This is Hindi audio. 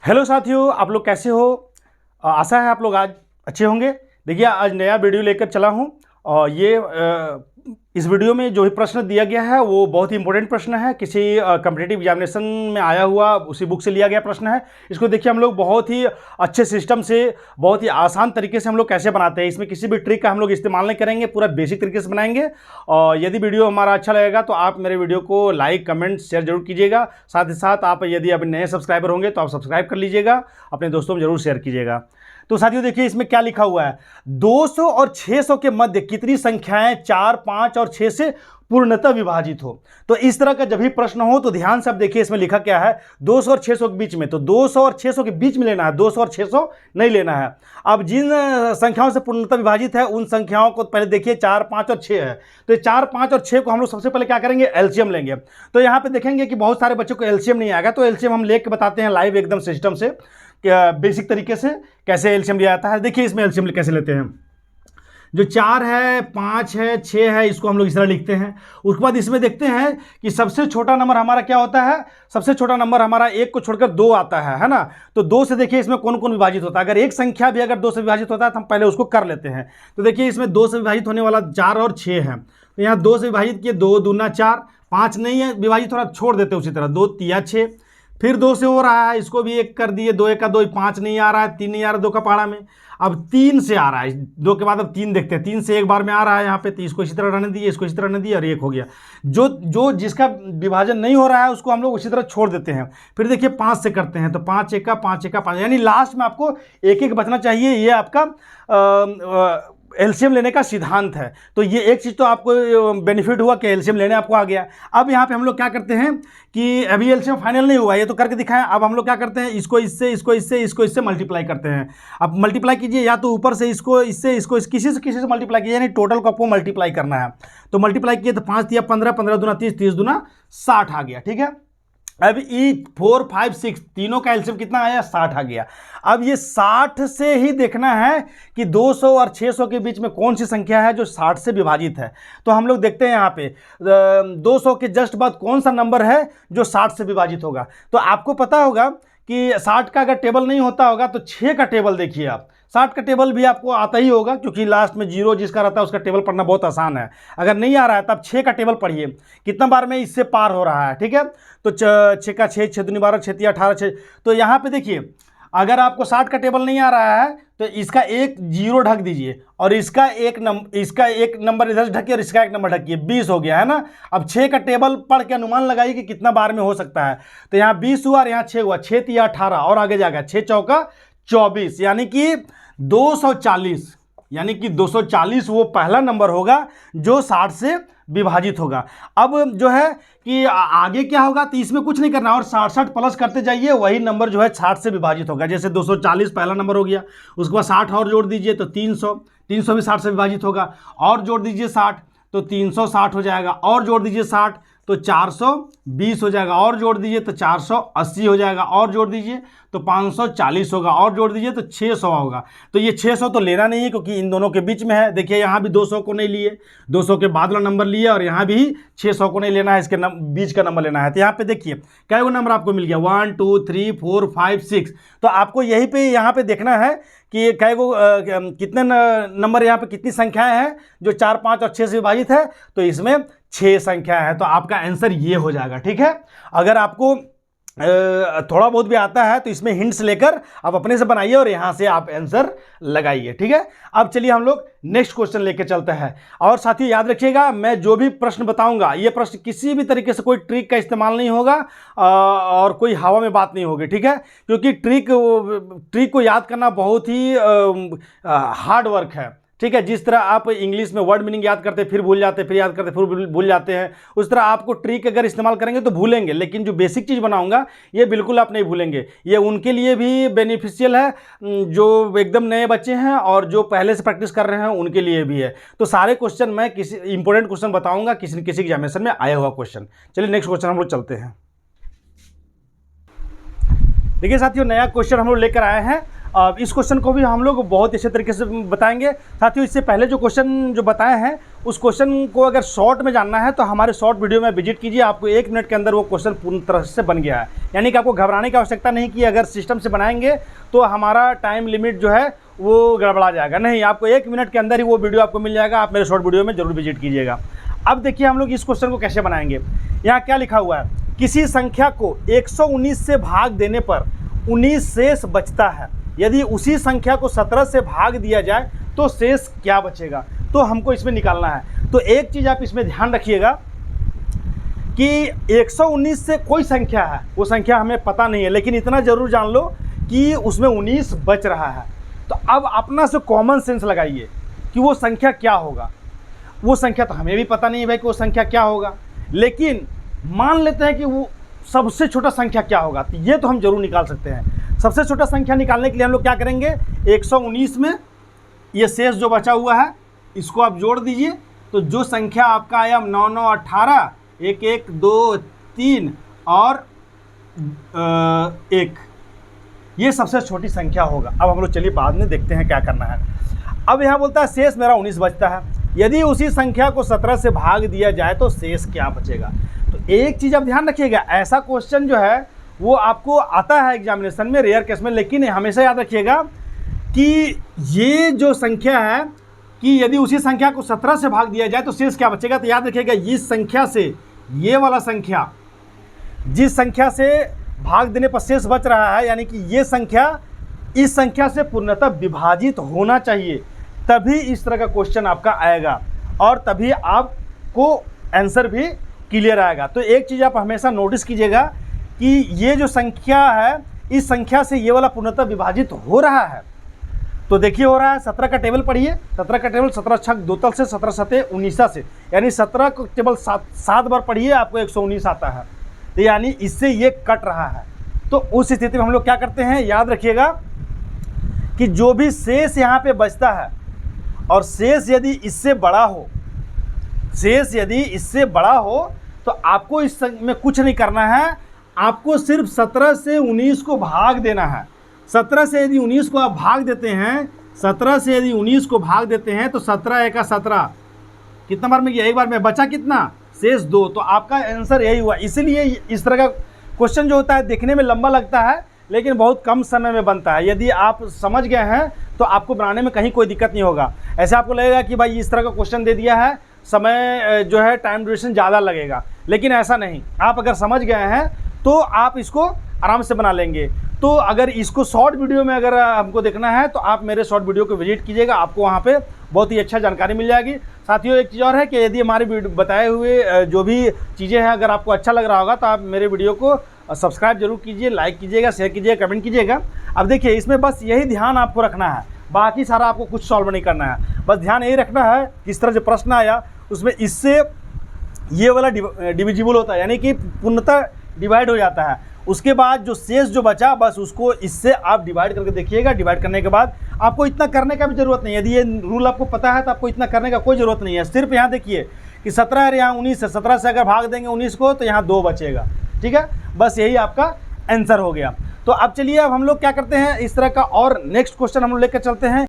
हेलो साथियों, आप लोग कैसे हो? आशा है आप लोग आज अच्छे होंगे। देखिए, आज नया वीडियो लेकर चला हूँ और इस वीडियो में जो भी प्रश्न दिया गया है वो बहुत ही इंपॉर्टेंट प्रश्न है। किसी कॉम्पिटिटिव एग्जामिनेशन में आया हुआ उसी बुक से लिया गया प्रश्न है। इसको देखिए, हम लोग बहुत ही अच्छे सिस्टम से, बहुत ही आसान तरीके से हम लोग कैसे बनाते हैं। इसमें किसी भी ट्रिक का हम लोग इस्तेमाल नहीं करेंगे, पूरा बेसिक तरीके से बनाएंगे। और यदि वीडियो हमारा अच्छा लगेगा तो आप मेरे वीडियो को लाइक, कमेंट, शेयर जरूर कीजिएगा। साथ ही साथ आप यदि अभी नए सब्सक्राइबर होंगे तो आप सब्सक्राइब कर लीजिएगा, अपने दोस्तों में जरूर शेयर कीजिएगा। तो साथियों देखिए, इसमें क्या लिखा हुआ है, 200 और 600 के मध्य कितनी संख्याएं 4, 5 और 6 से पूर्णतः विभाजित हो। तो इस तरह का जब भी प्रश्न हो तो ध्यान से आप देखिए, इसमें लिखा क्या है, 200 और 600 के बीच में। तो 200 और 600 के बीच में लेना है, 200 और 600 नहीं लेना है। अब जिन संख्याओं से पूर्णतः विभाजित है उन संख्याओं को पहले देखिए, 4, 5 और 6 है। तो 4, 5 और 6 को हम लोग सबसे पहले क्या करेंगे, एलसीएम लेंगे। तो यहाँ पे देखेंगे कि बहुत सारे बच्चों को एलसीएम नहीं आएगा, तो एलसीएम हम लेके बताते हैं लाइव एकदम सिस्टम से, बेसिक तरीके से कैसे एलसीएम लिया जाता है। देखिए इसमें एलसीएम कैसे लेते हैं। जो 4 है, 5 है, 6 है, इसको हम लोग इस तरह लिखते हैं। उसके बाद इसमें देखते हैं कि सबसे छोटा नंबर हमारा क्या होता है। सबसे छोटा नंबर हमारा 1 को छोड़कर 2 आता है ना। तो 2 से देखिए इसमें कौन कौन विभाजित होता है। अगर एक संख्या भी अगर 2 से विभाजित होता है तो हम पहले उसको कर लेते हैं। तो देखिए इसमें 2 से विभाजित होने वाला 4 और 6 है। तो यहाँ 2 से विभाजित किए, 2 दूना 4, 5 नहीं है विभाजित, थोड़ा छोड़ देते हैं उसी तरह, 2 तिया 6। फिर 2 से हो रहा है, इसको भी 1 कर दिए, 2 1 का 2, 5 नहीं आ रहा है, 3 नहीं आ रहा है 2 का पहाड़ा में। अब 3 से आ रहा है, 2 के बाद अब 3 देखते हैं, 3 से एक बार में आ रहा है यहाँ पे। तो इसको इसी तरह रहने दिए, इसको इसी तरह रहने दिए और 1 हो गया। जो जिसका विभाजन नहीं हो रहा है उसको हम लोग उसी तरह छोड़ देते हैं। फिर देखिए 5 से करते हैं, तो 5 1 का 5 1 का 5, यानी लास्ट में आपको 1 1 बचना चाहिए। ये आपका एलसीएम लेने का सिद्धांत है। तो ये एक चीज़ तो आपको बेनिफिट हुआ कि एलसीएम लेने आपको आ गया। अब यहाँ पे हम लोग क्या करते हैं कि अभी एलसीएम फाइनल नहीं हुआ, ये तो करके दिखाएं। अब हम लोग क्या करते हैं, इसको इससे, इसको इससे, इसको इससे मल्टीप्लाई करते हैं। अब मल्टीप्लाई कीजिए, या तो ऊपर से इसको इससे, इसको किसी से मल्टीप्लाई कीजिए, यानी टोटल को आपको मल्टीप्लाई करना है। तो मल्टीप्लाई किए तो 5 तिया 15, 15 दूना 30, 30 दूना 60 आ गया। ठीक है, अब 4 5 6 तीनों का एलसीएम कितना आया, 60 आ गया। अब ये 60 से ही देखना है कि 200 और 600 के बीच में कौन सी संख्या है जो 60 से विभाजित है। तो हम लोग देखते हैं यहाँ पे 200 के जस्ट बाद कौन सा नंबर है जो 60 से विभाजित होगा। तो आपको पता होगा कि 60 का अगर टेबल नहीं होता होगा तो 6 का टेबल देखिए आप। 60 का टेबल भी आपको आता ही होगा, क्योंकि लास्ट में 0 जिसका रहता है उसका टेबल पढ़ना बहुत आसान है। अगर नहीं आ रहा है तो आप 6 का टेबल पढ़िए, कितना बार में इससे पार हो रहा है। ठीक है, तो 6 का 6, 6 दूनी 12, 6 तिया 18, 6। तो यहाँ पे देखिए, अगर आपको 60 का टेबल नहीं आ रहा है तो इसका एक 0 ढक दीजिए और इसका एक नंबर इधर ढकिए और इसका एक नंबर ढकिए, 20 हो गया है ना। अब 6 का टेबल पढ़ के अनुमान लगाइए कि कितना बार में हो सकता है। तो यहाँ 20 हुआ और यहाँ 6 हुआ, 6 तिया 18 और आगे जाएगा 6 चौका 24, यानी कि 240, यानी कि 240 वो पहला नंबर होगा जो 60 से विभाजित होगा। अब जो है कि आगे क्या होगा, तो इसमें कुछ नहीं करना और 60 प्लस करते जाइए, वही नंबर जो है 60 से विभाजित होगा। जैसे 240 पहला नंबर हो गया, उसके बाद 60 और जोड़ दीजिए तो 300, 300 भी 60 से विभाजित होगा। और जोड़ दीजिए 60 तो 360 हो जाएगा, और जोड़ दीजिए 60 तो 420 हो जाएगा, और जोड़ दीजिए तो 480 हो जाएगा, और जोड़ दीजिए तो 540 होगा, और जोड़ दीजिए तो 600 होगा। तो ये 600 तो लेना नहीं है क्योंकि इन दोनों के बीच में है। देखिए यहाँ भी 200 को नहीं लिए, 200 के बाद वाला नंबर लिए, और यहाँ भी 600 को नहीं लेना है, इसके बीच का नंबर लेना है। तो यहाँ पे देखिए क्या वो नंबर आपको मिल गया, 1 2 3 4 5 6। तो आपको यहीं पे यहाँ पे देखना है कि कै को कितने नंबर, यहाँ पे कितनी संख्याएं हैं जो 4, 5 और 6 से विभाजित है। तो इसमें 6 संख्या है, तो आपका आंसर ये हो जाएगा। ठीक है, अगर आपको थोड़ा बहुत भी आता है तो इसमें हिंट्स लेकर आप अपने से बनाइए और यहाँ से आप आंसर लगाइए। ठीक है, अब चलिए हम लोग नेक्स्ट क्वेश्चन लेके चलते हैं। और साथियों याद रखिएगा, मैं जो भी प्रश्न बताऊंगा ये प्रश्न किसी भी तरीके से कोई ट्रिक का इस्तेमाल नहीं होगा और कोई हवा में बात नहीं होगी। ठीक है, क्योंकि ट्रिक को याद करना बहुत ही हार्ड वर्क है। ठीक है, जिस तरह आप इंग्लिश में वर्ड मीनिंग याद करते फिर भूल जाते, फिर याद करते फिर भूल जाते हैं, उस तरह आपको ट्रिक अगर इस्तेमाल करेंगे तो भूलेंगे, लेकिन जो बेसिक चीज़ बनाऊंगा ये बिल्कुल आप नहीं भूलेंगे। ये उनके लिए भी बेनिफिशियल है जो एकदम नए बच्चे हैं और जो पहले से प्रैक्टिस कर रहे हैं उनके लिए भी है। तो सारे क्वेश्चन मैं किसी इंपॉर्टेंट क्वेश्चन बताऊंगा, किसी न किसी एग्जामिनेशन में आया हुआ क्वेश्चन। चलिए नेक्स्ट क्वेश्चन हम लोग चलते हैं। देखिए साथियों, नया क्वेश्चन हम लोग लेकर आए हैं। इस क्वेश्चन को भी हम लोग बहुत अच्छे तरीके से बताएंगे। साथियों इससे पहले जो क्वेश्चन जो बताए हैं उस क्वेश्चन को अगर शॉर्ट में जानना है तो हमारे शॉर्ट वीडियो में विजिट कीजिए, आपको 1 मिनट के अंदर वो क्वेश्चन पूर्ण तरह से बन गया है। यानी कि आपको घबराने की आवश्यकता नहीं कि अगर सिस्टम से बनाएंगे तो हमारा टाइम लिमिट जो है वो गड़बड़ा जाएगा, नहीं, आपको 1 मिनट के अंदर ही वो वीडियो आपको मिल जाएगा। आप मेरे शॉर्ट वीडियो में जरूर विजिट कीजिएगा। अब देखिए हम लोग इस क्वेश्चन को कैसे बनाएंगे। यहाँ क्या लिखा हुआ है, किसी संख्या को 119 से भाग देने पर 19 शेष बचता है, यदि उसी संख्या को 17 से भाग दिया जाए तो शेष क्या बचेगा, तो हमको इसमें निकालना है। तो एक चीज़ आप इसमें ध्यान रखिएगा कि 119 से कोई संख्या है, वो संख्या हमें पता नहीं है, लेकिन इतना ज़रूर जान लो कि उसमें 19 बच रहा है। तो अब अपना से कॉमन सेंस लगाइए कि वो संख्या क्या होगा। वो संख्या तो हमें भी पता नहीं है भाई कि वो संख्या क्या होगा, लेकिन मान लेते हैं कि वो सबसे छोटा संख्या क्या होगा, तो ये तो हम जरूर निकाल सकते हैं। सबसे छोटा संख्या निकालने के लिए हम लोग क्या करेंगे, 119 में ये शेष जो बचा हुआ है इसको आप जोड़ दीजिए, तो जो संख्या आपका आया 9 9 18, 1 1 2 3 और 1, ये सबसे छोटी संख्या होगा। अब हम लोग चलिए बाद में देखते हैं क्या करना है। अब यहाँ बोलता है शेष मेरा 19 बचता है, यदि उसी संख्या को 17 से भाग दिया जाए तो शेष क्या बचेगा। तो एक चीज़ आप ध्यान रखिएगा, ऐसा क्वेश्चन जो है वो आपको आता है एग्जामिनेशन में, रेयर केस में, लेकिन हमेशा याद रखिएगा कि ये जो संख्या है कि यदि उसी संख्या को 17 से भाग दिया जाए तो शेष क्या बचेगा। तो याद रखिएगा इस संख्या से ये वाला संख्या, जिस संख्या से भाग देने पर शेष बच रहा है, यानी कि ये संख्या इस संख्या से पूर्णतः विभाजित होना चाहिए, तभी इस तरह का क्वेश्चन आपका आएगा और तभी आपको आंसर भी क्लियर आएगा। तो एक चीज़ आप हमेशा नोटिस कीजिएगा कि ये जो संख्या है इस संख्या से ये वाला पूर्णतः विभाजित हो रहा है। तो देखिए हो रहा है, 17 का टेबल पढ़िए, 17 का टेबल 17 छक 2 तल से, 17 सते 19 से, यानी 17 को टेबल 7 बार पढ़िए आपको 119 आता है, तो यानी इससे ये कट रहा है। तो उस स्थिति में हम लोग क्या करते हैं, याद रखिएगा कि जो भी शेष यहाँ पे बचता है और शेष यदि इससे बड़ा हो, शेष यदि इससे बड़ा हो तो आपको इस में कुछ नहीं करना है, आपको सिर्फ 17 से 19 को भाग देना है। 17 से यदि 19 को आप भाग देते हैं, 17 से यदि 19 को भाग देते हैं तो 17 एका 17 कितना बार में गया, एक बार में, बचा कितना, शेष 2। तो आपका आंसर यही हुआ। इसीलिए इस तरह का क्वेश्चन जो होता है देखने में लंबा लगता है लेकिन बहुत कम समय में बनता है। यदि आप समझ गए हैं तो आपको बनाने में कहीं कोई दिक्कत नहीं होगा। ऐसे आपको लगेगा कि भाई इस तरह का क्वेश्चन दे दिया है, समय जो है टाइम ड्यूरेशन ज़्यादा लगेगा, लेकिन ऐसा नहीं। आप अगर समझ गए हैं तो आप इसको आराम से बना लेंगे। तो अगर इसको शॉर्ट वीडियो में अगर हमको देखना है तो आप मेरे शॉर्ट वीडियो को विजिट कीजिएगा, आपको वहाँ पे बहुत ही अच्छा जानकारी मिल जाएगी। साथियों एक चीज़ और है कि यदि हमारे बताए हुए जो भी चीज़ें हैं अगर आपको अच्छा लग रहा होगा तो आप मेरे वीडियो को सब्सक्राइब जरूर कीजिए, लाइक कीजिएगा, शेयर कीजिएगा, कमेंट कीजिएगा। अब देखिए इसमें बस यही ध्यान आपको रखना है, बाकी सारा आपको कुछ सॉल्व नहीं करना है। बस ध्यान यही रखना है किस तरह से प्रश्न आया उसमें इससे ये वाला डिविजिबल होता है, यानी कि पूर्णतः डिवाइड हो जाता है। उसके बाद जो शेष जो बचा बस उसको इससे आप डिवाइड करके देखिएगा। डिवाइड करने के बाद आपको इतना करने का भी ज़रूरत नहीं है। यदि ये रूल आपको पता है तो आपको इतना करने का कोई ज़रूरत नहीं है। सिर्फ यहाँ देखिए कि 17 है, यहाँ 19 है, 17 से अगर भाग देंगे 19 को तो यहाँ 2 बचेगा। ठीक है, बस यही आपका आंसर हो गया। तो अब चलिए अब हम लोग क्या करते हैं, इस तरह का और नेक्स्ट क्वेश्चन हम लोग लेकर चलते हैं।